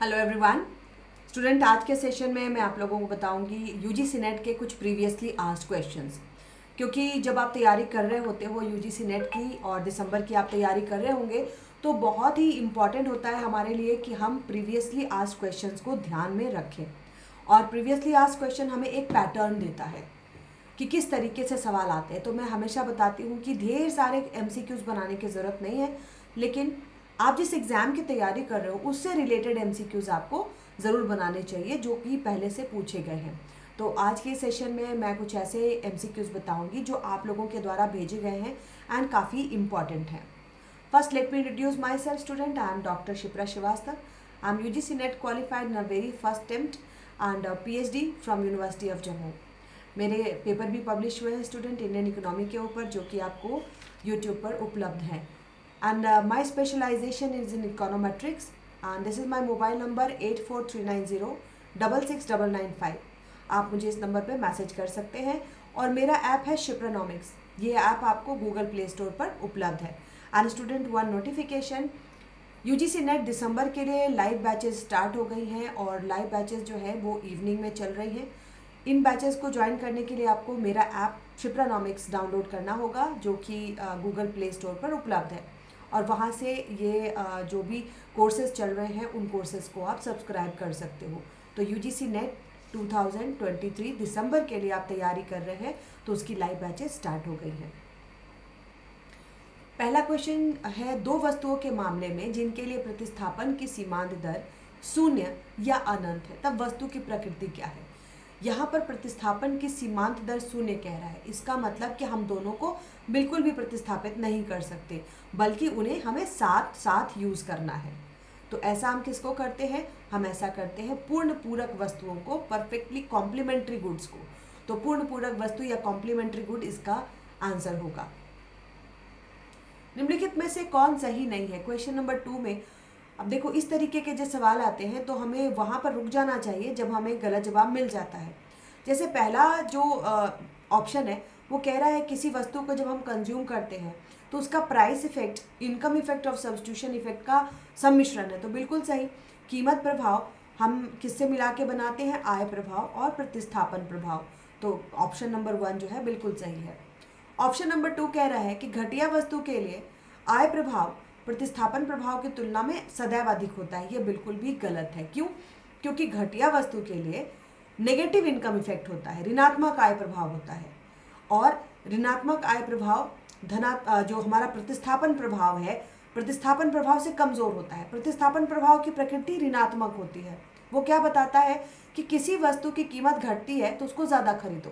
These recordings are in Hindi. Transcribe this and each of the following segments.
हेलो एवरीवन स्टूडेंट, आज के सेशन में मैं आप लोगों को बताऊंगी यूजीसी नेट के कुछ प्रीवियसली आस्क्ड क्वेश्चंस। क्योंकि जब आप तैयारी कर रहे होते हो यूजीसी नेट की और दिसंबर की आप तैयारी कर रहे होंगे तो बहुत ही इम्पॉर्टेंट होता है हमारे लिए कि हम प्रीवियसली आस्क्ड क्वेश्चंस को ध्यान में रखें। और प्रीवियसली आस्क्ड क्वेश्चन हमें एक पैटर्न देता है कि किस तरीके से सवाल आते हैं। तो मैं हमेशा बताती हूँ कि ढेर सारे एमसीक्यूज बनाने की ज़रूरत नहीं है, लेकिन आप जिस एग्ज़ाम की तैयारी कर रहे हो उससे रिलेटेड एमसीक्यूज आपको ज़रूर बनाने चाहिए जो कि पहले से पूछे गए हैं। तो आज के सेशन में मैं कुछ ऐसे एमसीक्यूज बताऊंगी जो आप लोगों के द्वारा भेजे गए हैं एंड काफ़ी इम्पॉर्टेंट हैं। First let me introduce myself student. I am doctor Shipra Srivastava. I am UGC NET qualified in a very first attempt and PhD from university of Jammu. मेरे पेपर भी पब्लिश हुए हैं स्टूडेंट इंडियन इकोनॉमी के ऊपर, जो कि आपको यूट्यूब पर उपलब्ध हैं। And my specialization is in econometrics and this is my mobile number 8439066995। आप मुझे इस नंबर पे मैसेज कर सकते हैं। और मेरा ऐप है शिप्रानॉमिक्स। ये ऐप आपको गूगल प्ले स्टोर पर उपलब्ध है। And student one notification, UGC NET दिसंबर के लिए लाइव बैचेस स्टार्ट हो गई हैं और लाइव बैचेस जो है वो इवनिंग में चल रही हैं। इन बैचेस को ज्वाइन करने के लिए आपको मेरा ऐप शिप्रानॉमिक्स डाउनलोड करना होगा, जो कि गूगल प्ले स्टोर पर उपलब्ध है। और वहाँ से ये जो भी कोर्सेज चल रहे हैं उन कोर्सेज को आप सब्सक्राइब कर सकते हो। तो यूजीसी नेट 2023 दिसंबर के लिए आप तैयारी कर रहे हैं तो उसकी लाइव बैचेस स्टार्ट हो गई हैं। पहला क्वेश्चन है, दो वस्तुओं के मामले में जिनके लिए प्रतिस्थापन की सीमांत दर शून्य या अनंत है, तब वस्तु की प्रकृति क्या है। यहाँ पर प्रतिस्थापन की सीमांत दर शून्य कह रहा है। इसका मतलब कि हम दोनों को बिल्कुल भी प्रतिस्थापित नहीं कर सकते, बल्कि उन्हें हमें साथ साथ यूज़ करना है। तो ऐसा हम किसको करते हैं? हम ऐसा करते हैं पूर्ण पूरक वस्तुओं को, परफेक्टली कॉम्प्लीमेंट्री गुड्स को। तो पूर्ण पूरक वस्तु या कॉम्प्लीमेंट्री गुड इसका आंसर होगा। निम्नलिखित में से कौन सही नहीं है? क्वेश्चन नंबर 2 में अब देखो, इस तरीके के जब सवाल आते हैं तो हमें वहाँ पर रुक जाना चाहिए जब हमें गलत जवाब मिल जाता है। जैसे पहला जो ऑप्शन है वो कह रहा है किसी वस्तु को जब हम कंज्यूम करते हैं तो उसका प्राइस इफेक्ट इनकम इफेक्ट और सब्स्टिट्यूशन इफेक्ट का सम्मिश्रण है। तो बिल्कुल सही। कीमत प्रभाव हम किससे मिला के बनाते हैं? आय प्रभाव और प्रतिस्थापन प्रभाव। तो ऑप्शन नंबर 1 जो है बिल्कुल सही है। ऑप्शन नंबर 2 कह रहा है कि घटिया वस्तु के लिए आय प्रभाव प्रतिस्थापन प्रभाव की तुलना में सदैव अधिक होता है। ये बिल्कुल भी गलत है। क्यों? क्योंकि घटिया वस्तु के लिए नेगेटिव इनकम इफेक्ट होता है, ऋणात्मक आय प्रभाव होता है। और ऋणात्मक आय प्रभाव जो हमारा प्रतिस्थापन प्रभाव है, प्रतिस्थापन प्रभाव से कमज़ोर होता है। प्रतिस्थापन प्रभाव की प्रकृति ऋणात्मक होती है। वो क्या बताता है कि किसी वस्तु की कीमत घटती है तो उसको ज़्यादा खरीदो,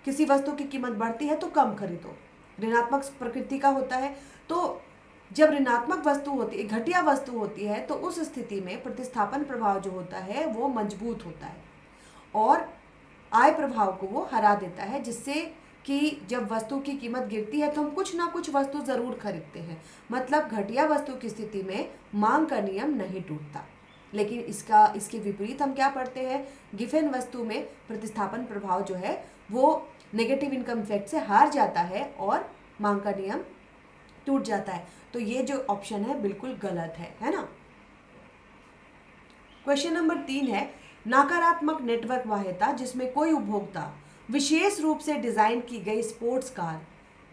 किसी वस्तु की कीमत बढ़ती है तो कम खरीदो। ऋणात्मक प्रकृति का होता है। तो जब ऋणात्मक वस्तु होती है, घटिया वस्तु होती है, तो उस स्थिति में प्रतिस्थापन प्रभाव जो होता है वो मजबूत होता है और आय प्रभाव को वो हरा देता है, जिससे कि जब वस्तु की कीमत गिरती है तो हम कुछ ना कुछ वस्तु ज़रूर खरीदते हैं। मतलब घटिया वस्तु की स्थिति में मांग का नियम नहीं टूटता। लेकिन इसके विपरीत हम क्या पढ़ते हैं? गिफेन वस्तु में प्रतिस्थापन प्रभाव जो है वो नेगेटिव इनकम इफेक्ट से हार जाता है और मांग का नियम टूट जाता है। तो ये जो ऑप्शन है बिल्कुल गलत है ना। क्वेश्चन नंबर 3 है, नकारात्मक नेटवर्क बाह्यता जिसमें कोई उपभोक्ता विशेष रूप से डिजाइन की गई स्पोर्ट्स कार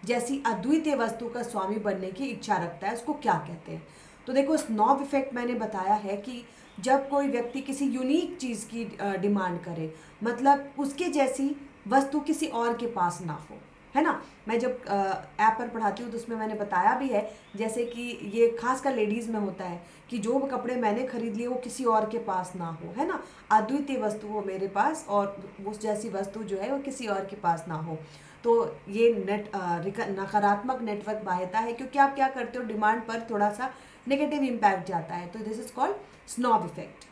जैसी अद्वितीय वस्तु का स्वामी बनने की इच्छा रखता है, उसको क्या कहते हैं? तो देखो, स्नॉब इफेक्ट मैंने बताया है कि जब कोई व्यक्ति किसी यूनिक चीज़ की डिमांड करे, मतलब उसके जैसी वस्तु किसी और के पास ना हो, है ना। मैं जब ऐप पर पढ़ाती हूँ तो उसमें मैंने बताया भी है, जैसे कि ये खासकर लेडीज़ में होता है कि जो कपड़े मैंने खरीद लिए वो किसी और के पास ना हो, है ना। अद्वितीय वस्तु हो मेरे पास और उस जैसी वस्तु जो है वो किसी और के पास ना हो। तो ये नकारात्मक नेटवर्क बाह्यता है, क्योंकि आप क्या करते हो, डिमांड पर थोड़ा सा नेगेटिव इम्पैक्ट जाता है। तो this is called snob effect.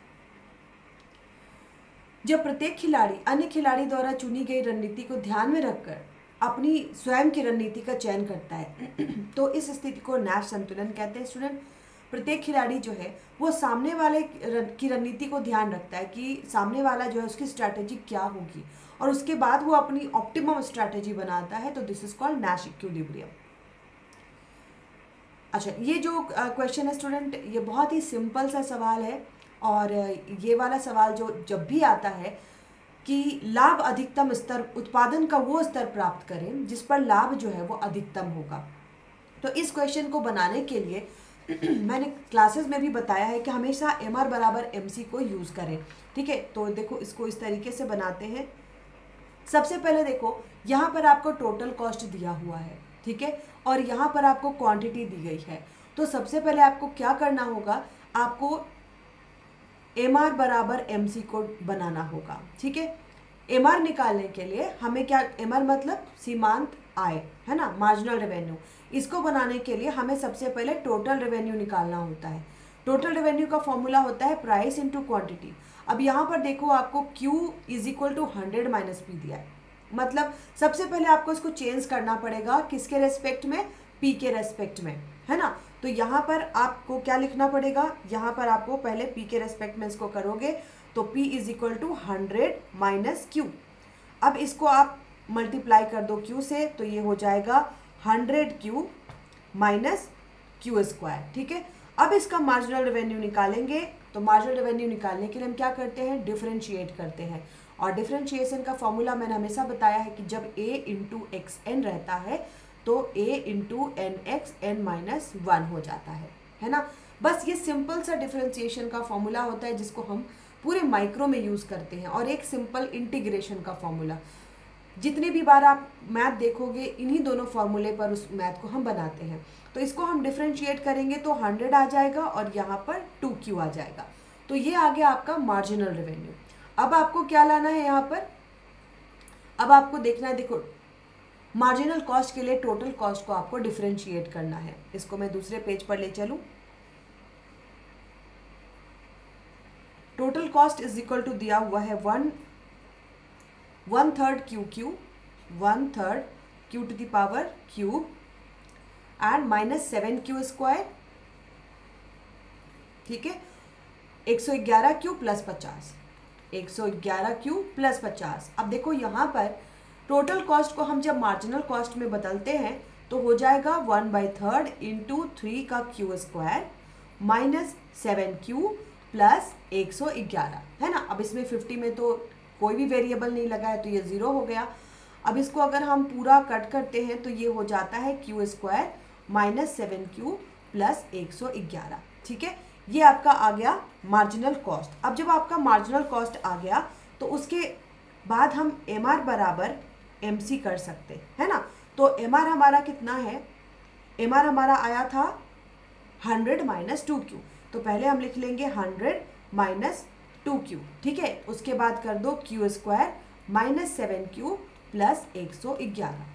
जब प्रत्येक खिलाड़ी अन्य खिलाड़ी द्वारा चुनी गई रणनीति को ध्यान में रखकर अपनी स्वयं की रणनीति का चयन करता है तो इस स्थिति को नैश संतुलन कहते हैं। स्टूडेंट, प्रत्येक खिलाड़ी जो है वो सामने वाले की रणनीति को ध्यान रखता है कि सामने वाला जो है उसकी स्ट्रैटेजी क्या होगी और उसके बाद वो अपनी ऑप्टिमम स्ट्रैटेजी बनाता है। तो this is called Nash equilibrium. अच्छा, ये जो क्वेश्चन है स्टूडेंट, ये बहुत ही सिंपल सा सवाल है और ये वाला सवाल जो जब भी आता है कि लाभ अधिकतम स्तर, उत्पादन का वो स्तर प्राप्त करें जिस पर लाभ जो है वो अधिकतम होगा। तो इस क्वेश्चन को बनाने के लिए मैंने क्लासेस में भी बताया है कि हमेशा MR बराबर MC को यूज़ करें। ठीक है, तो देखो इसको इस तरीके से बनाते हैं। सबसे पहले देखो यहाँ पर आपको टोटल कॉस्ट दिया हुआ है, ठीक है, और यहाँ पर आपको क्वांटिटी दी गई है। तो सबसे पहले आपको क्या करना होगा, आपको MR बराबर MC को बनाना होगा। ठीक है, MR निकालने के लिए हमें क्या, MR मतलब सीमांत आय है ना, मार्जिनल रेवेन्यू। इसको बनाने के लिए हमें सबसे पहले टोटल रेवेन्यू निकालना होता है। टोटल रेवेन्यू का फॉर्मूला होता है प्राइस इनटू क्वांटिटी। अब यहाँ पर देखो आपको Q is equal to 100 minus P दिया है, मतलब सबसे पहले आपको इसको चेंज करना पड़ेगा किसके रेस्पेक्ट में, P के रेस्पेक्ट में, है ना। तो यहाँ पर आपको क्या लिखना पड़ेगा, यहाँ पर आपको पहले P के रेस्पेक्ट में इसको करोगे तो P is equal to 100 minus Q। अब इसको आप मल्टीप्लाई कर दो Q से, तो ये हो जाएगा 100Q माइनस Q स्क्वायर। ठीक है, अब इसका मार्जिनल रेवेन्यू निकालेंगे। तो मार्जिनल रेवेन्यू निकालने के लिए हम क्या करते हैं, डिफरेंशिएट करते हैं। और डिफरेंशिएशन का फॉर्मूला मैंने हमेशा बताया है कि जब a इंटू XN रहता है तो a into NX N minus 1 हो जाता है ना। बस ये सिंपल सा डिफरेंशिएशन का फॉर्मूला होता है जिसको हम पूरे माइक्रो में यूज़ करते हैं। और एक सिंपल इंटीग्रेशन का फॉर्मूला, जितनी भी बार आप मैथ देखोगे इन्हीं दोनों फॉर्मूले पर उस मैथ को हम बनाते हैं। तो इसको हम डिफरेंशिएट करेंगे तो 100 आ जाएगा और यहाँ पर 2Q आ जाएगा। तो ये आ गया आपका मार्जिनल रेवेन्यू। अब आपको क्या लाना है यहाँ पर, अब आपको देखना है, देखो मार्जिनल कॉस्ट के लिए टोटल कॉस्ट को आपको डिफरेंशिएट करना है। इसको मैं दूसरे पेज पर ले चलूँ। Total cost is equal to दिया हुआ है 1/3 QQ, 1/3 Q to the power cube and minus 7Q square. ठीक है, 111Q प्लस 50, 111Q प्लस 50। अब देखो यहाँ पर टोटल कॉस्ट को हम जब मार्जिनल कॉस्ट में बदलते हैं तो हो जाएगा 1/3 इंटू 3 का Q square minus 7Q plus 111, है ना। अब इसमें 50 में तो कोई भी वेरिएबल नहीं लगा है तो ये 0 हो गया। अब इसको अगर हम पूरा कट करते हैं तो ये हो जाता है Q square minus 7Q plus 111। ठीक है, ये आपका आ गया मार्जिनल कॉस्ट। अब जब आपका मार्जिनल कॉस्ट आ गया तो उसके बाद हम MR बराबर MC कर सकते हैं ना। तो MR हमारा कितना है, MR हमारा आया था 100 माइनस 2Q। तो पहले हम लिख लेंगे 100 माइनस 2Q। ठीक है, उसके बाद कर दो Q square minus 7Q plus 111।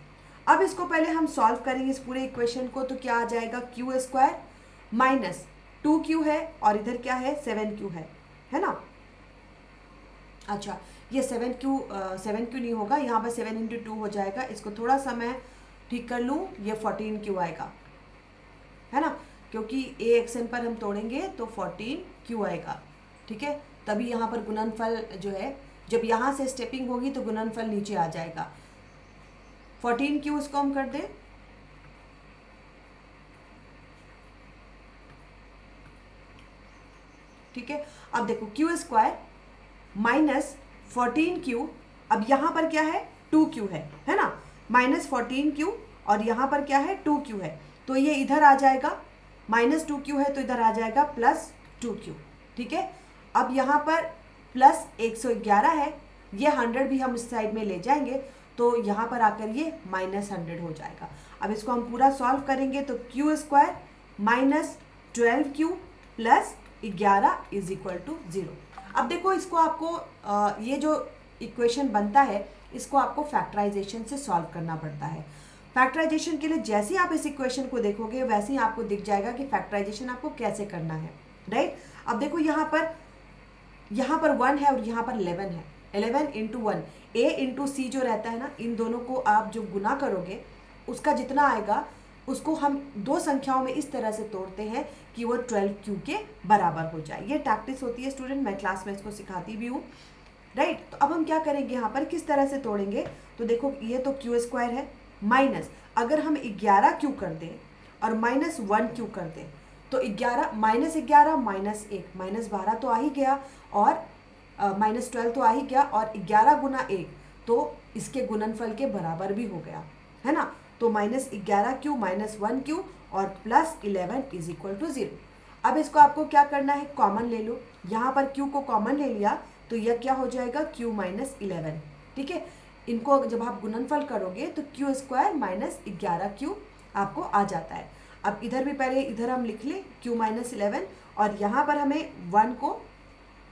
अब इसको पहले हम सॉल्व करेंगे इस पूरे इक्वेशन को। तो क्या आ जाएगा, Q स्क्वायर माइनस 2Q है और इधर क्या है 7Q है ना। अच्छा, ये 7Q नहीं होगा, यहाँ पर 7 इंटू 2 हो जाएगा। इसको थोड़ा सा मैं ठीक कर लूँ, ये 14Q आएगा, है ना, क्योंकि AXN पर हम तोड़ेंगे तो 14Q आएगा। ठीक है, तभी यहाँ पर गुणनफल जो है, जब यहाँ से स्टेपिंग होगी तो गुणनफल नीचे आ जाएगा। 14Q इसको हम कर दें, ठीक है। अब देखो Q स्क्वायर माइनस 14Q, अब यहाँ पर क्या है 2Q है ना, माइनस 14Q और यहाँ पर क्या है 2Q है, तो ये इधर आ जाएगा, माइनस 2Q है तो इधर आ जाएगा प्लस 2Q। ठीक है, अब यहाँ पर प्लस 111 है, ये 100 भी हम इस साइड में ले जाएंगे तो यहाँ पर आकर ये माइनस 100 हो जाएगा। अब इसको हम पूरा सॉल्व करेंगे तो Q square minus 12Q plus 11 is equal to 0। अब देखो इसको आपको ये जो इक्वेशन बनता है इसको आपको फैक्टराइजेशन से सॉल्व करना पड़ता है। फैक्टराइजेशन के लिए जैसे ही आप इस इक्वेशन को देखोगे वैसे ही आपको दिख जाएगा कि फैक्टराइजेशन आपको कैसे करना है, राइट। अब देखो यहाँ पर 1 है और यहाँ पर 11 है, 11 इंटू 1, A इंटू C जो रहता है ना, इन दोनों को आप जो गुना करोगे उसका जितना आएगा उसको हम दो संख्याओं में इस तरह से तोड़ते हैं कि वो 12Q के बराबर हो जाए। ये प्रैक्टिस होती है स्टूडेंट, मैं क्लास में इसको सिखाती भी हूँ, राइट। तो अब हम क्या करेंगे, यहाँ पर किस तरह से तोड़ेंगे, तो देखो ये तो Q स्क्वायर है, माइनस अगर हम 11Q कर दें और माइनस 1Q कर दें तो 11 -1 -12 तो आ ही गया, और -12 तो आ ही गया, और 11 गुना 1 तो इसके गुणनफल के बराबर भी हो गया, है ना। तो -11 -1 क्यू और +11 = 0। अब इसको आपको क्या करना है, कॉमन ले लो। यहाँ पर q को कॉमन ले लिया तो यह क्या हो जाएगा, q - 11। ठीक है, इनको जब आप गुणनफल करोगे तो q² - 11q आपको आ जाता है। अब इधर भी पहले इधर हम लिख लें q - 11, और यहाँ पर हमें 1 को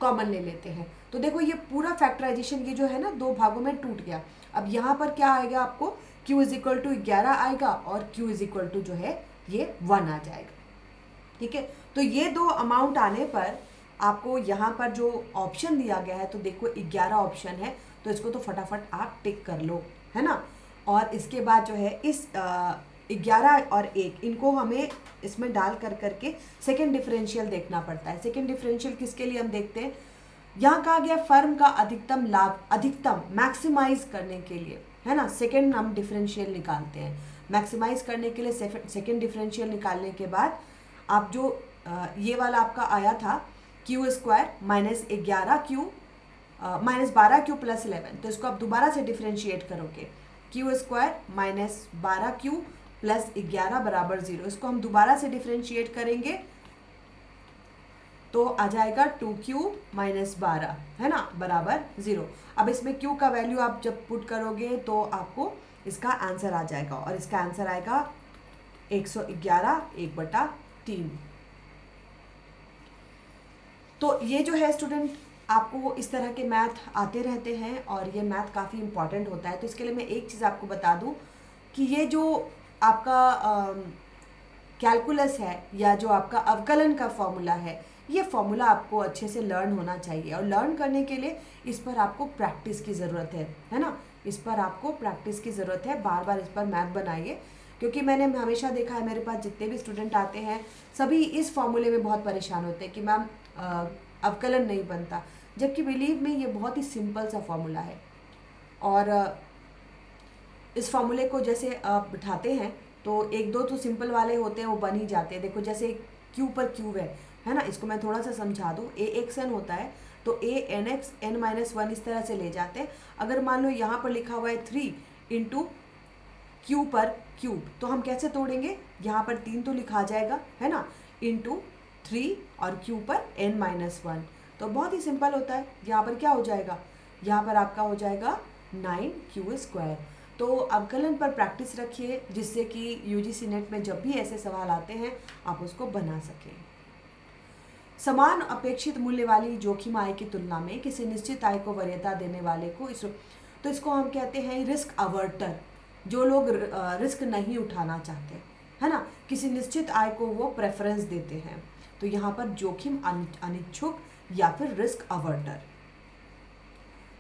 कॉमन ले लेते हैं। तो देखो ये पूरा फैक्टराइजेशन ये जो है ना 2 भागों में टूट गया। अब यहाँ पर क्या आएगा, आपको q = 11 आएगा और q = जो है ये 1 आ जाएगा। ठीक है, तो ये 2 अमाउंट आने पर आपको यहाँ पर जो ऑप्शन दिया गया है, तो देखो 11 ऑप्शन है, तो इसको तो फटाफट आप टिक कर लो, है ना। और इसके बाद जो है इस 11 और 1 इनको हमें इसमें डाल कर करके सेकेंड डिफरेंशियल देखना पड़ता है। सेकेंड डिफरेंशियल किसके लिए हम देखते हैं, यहाँ कहा गया फर्म का अधिकतम लाभ, अधिकतम मैक्सिमाइज करने के लिए, है ना। सेकेंड हम डिफरेंशियल निकालते हैं, मैक्सिमाइज करने के लिए सेकेंड डिफरेंशियल निकालने के बाद आप जो ये वाला आपका आया था q² -11q -12q + 11, तो इसको आप दोबारा से डिफरेंशिएट करोगे, q² -12q + 11 = 0। इसको हम दोबारा से डिफरेंशिएट करेंगे तो आ जाएगा 2q - 12, है ना, बराबर 0। अब इसमें q का वैल्यू आप जब पुट करोगे तो आपको इसका आंसर आ जाएगा, और इसका आंसर आएगा 111 1/3। तो ये जो है स्टूडेंट, आपको इस तरह के मैथ आते रहते हैं और ये मैथ काफ़ी इंपॉर्टेंट होता है। तो इसके लिए मैं एक चीज़ आपको बता दूं कि ये जो आपका कैलकुलस है या जो आपका अवकलन का फॉर्मूला है, ये फॉर्मूला आपको अच्छे से लर्न होना चाहिए, और लर्न करने के लिए इस पर आपको प्रैक्टिस की ज़रूरत है ना। इस पर आपको प्रैक्टिस की ज़रूरत है, बार बार इस पर मैथ बनाइए, क्योंकि मैंने हमेशा देखा है मेरे पास जितने भी स्टूडेंट आते हैं सभी इस फॉर्मूले में बहुत परेशान होते हैं कि मैम अवकलन नहीं बनता, जबकि बिलीव में ये बहुत ही सिंपल सा फॉर्मूला है। और इस फॉर्मूले को जैसे आप बिठाते हैं तो 1-2 तो सिंपल वाले होते हैं, वो बन ही जाते हैं। देखो जैसे q पर q है ना, इसको मैं थोड़ा सा समझा दूँ। ax_n होता है तो a_nx n-1 इस तरह से ले जाते हैं। अगर मान लो यहाँ पर लिखा हुआ है 3 × q पर क्यूब, तो हम कैसे तोड़ेंगे, यहाँ पर 3 तो लिखा जाएगा, है ना, × 3 और q पर n-1, तो बहुत ही सिंपल होता है। यहाँ पर क्या हो जाएगा, यहाँ पर आपका हो जाएगा 9q²। तो अवकलन पर प्रैक्टिस रखिए, जिससे कि यूजीसी नेट में जब भी ऐसे सवाल आते हैं आप उसको बना सकें। समान अपेक्षित मूल्य वाली जोखिम आय की तुलना में किसी निश्चित आय को वरीयता देने वाले को तो इसको हम कहते हैं रिस्क अवर्टर, जो लोग रिस्क नहीं उठाना चाहते, है ना, किसी निश्चित आय को वो प्रेफरेंस देते हैं। तो यहाँ पर जोखिम अनिच्छुक या फिर रिस्क अवर्टर।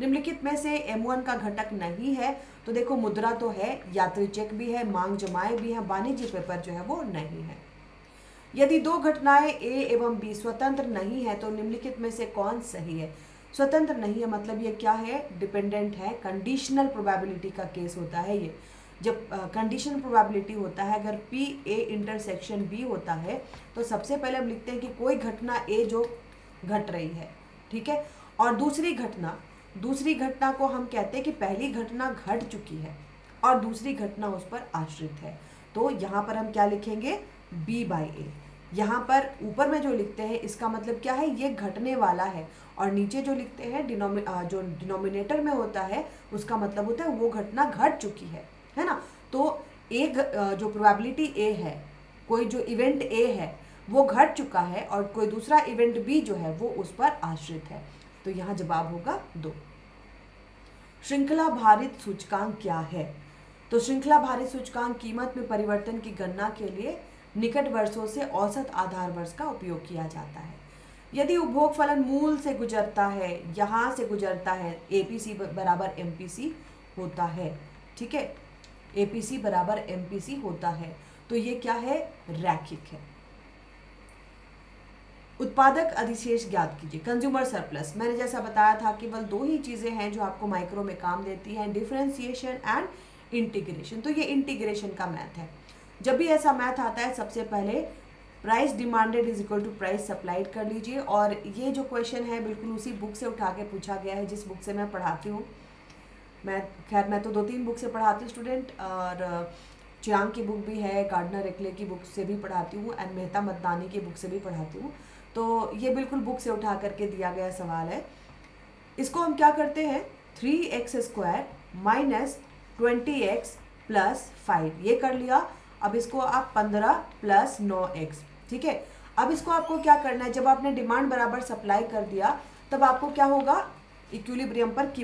निम्नलिखित में से M1 का घटक नहीं है, तो देखो मुद्रा तो है, यात्री चेक भी है, मांग जमाए भी है, वाणिज्य पेपर जो है वो नहीं है। यदि 2 घटनाएं A एवं B स्वतंत्र नहीं है तो निम्नलिखित में से कौन सही है। स्वतंत्र नहीं है मतलब ये क्या है, डिपेंडेंट है, कंडीशनल प्रोबेबिलिटी का केस होता है ये। जब कंडीशनल प्रोबेबिलिटी होता है, अगर P A इंटरसेक्शन B होता है तो सबसे पहले हम लिखते हैं कि कोई घटना A जो घट रही है, ठीक है, और दूसरी घटना को हम कहते हैं कि पहली घटना घट चुकी है और दूसरी घटना उस पर आश्रित है। तो यहाँ पर हम क्या लिखेंगे, B/A। यहाँ पर ऊपर में जो लिखते हैं इसका मतलब क्या है, ये घटने वाला है, और नीचे जो लिखते हैं जो डिनोमिनेटर में होता है उसका मतलब होता है वो घटना घट चुकी है ना। तो एक जो प्रोबेबिलिटी A है, कोई जो इवेंट A है वो घट चुका है और कोई दूसरा इवेंट B जो है वो उस पर आश्रित है। तो यहाँ जवाब होगा 2। श्रृंखला भारित सूचकांक क्या है। तो श्रृंखला भारित सूचकांक कीमत में परिवर्तन की गणना के लिए निकट वर्षों से औसत आधार वर्ष का उपयोग किया जाता है। यदि उपभोग फलन मूल से गुजरता है, यहाँ से गुजरता है, APC बराबर MPC होता है, ठीक है, APC बराबर MPC होता है, तो ये क्या है, रैखिक है। उत्पादक अधिशेष ज्ञात कीजिए, कंज्यूमर सरप्लस। मैंने जैसा बताया था केवल 2 ही चीज़ें हैं जो आपको माइक्रो में काम देती हैं, डिफरेंशिएशन एंड इंटीग्रेशन। तो ये इंटीग्रेशन का मैथ है। जब भी ऐसा मैथ आता है सबसे पहले price demanded is equal to price supplied कर लीजिए। और ये जो क्वेश्चन है बिल्कुल उसी बुक से उठा के पूछा गया है जिस बुक से मैं पढ़ाती हूँ। मैं तो 2-3 बुक से पढ़ाती हूँ स्टूडेंट, और चियांग की बुक भी है, गार्डनर एक्ले की बुक से भी पढ़ाती हूँ, एंड मेहता मदनानी की बुक से भी पढ़ाती हूँ। तो ये बिल्कुल बुक से उठा करके दिया गया सवाल है। इसको हम क्या करते हैं, 3x² माइनस 20x प्लस 5 ये कर लिया। अब इसको आप 15 प्लस 9x, ठीक है। अब इसको आपको क्या करना है, जब आपने डिमांड बराबर सप्लाई कर दिया तब आपको क्या होगा, इक्विलिब्रियम पर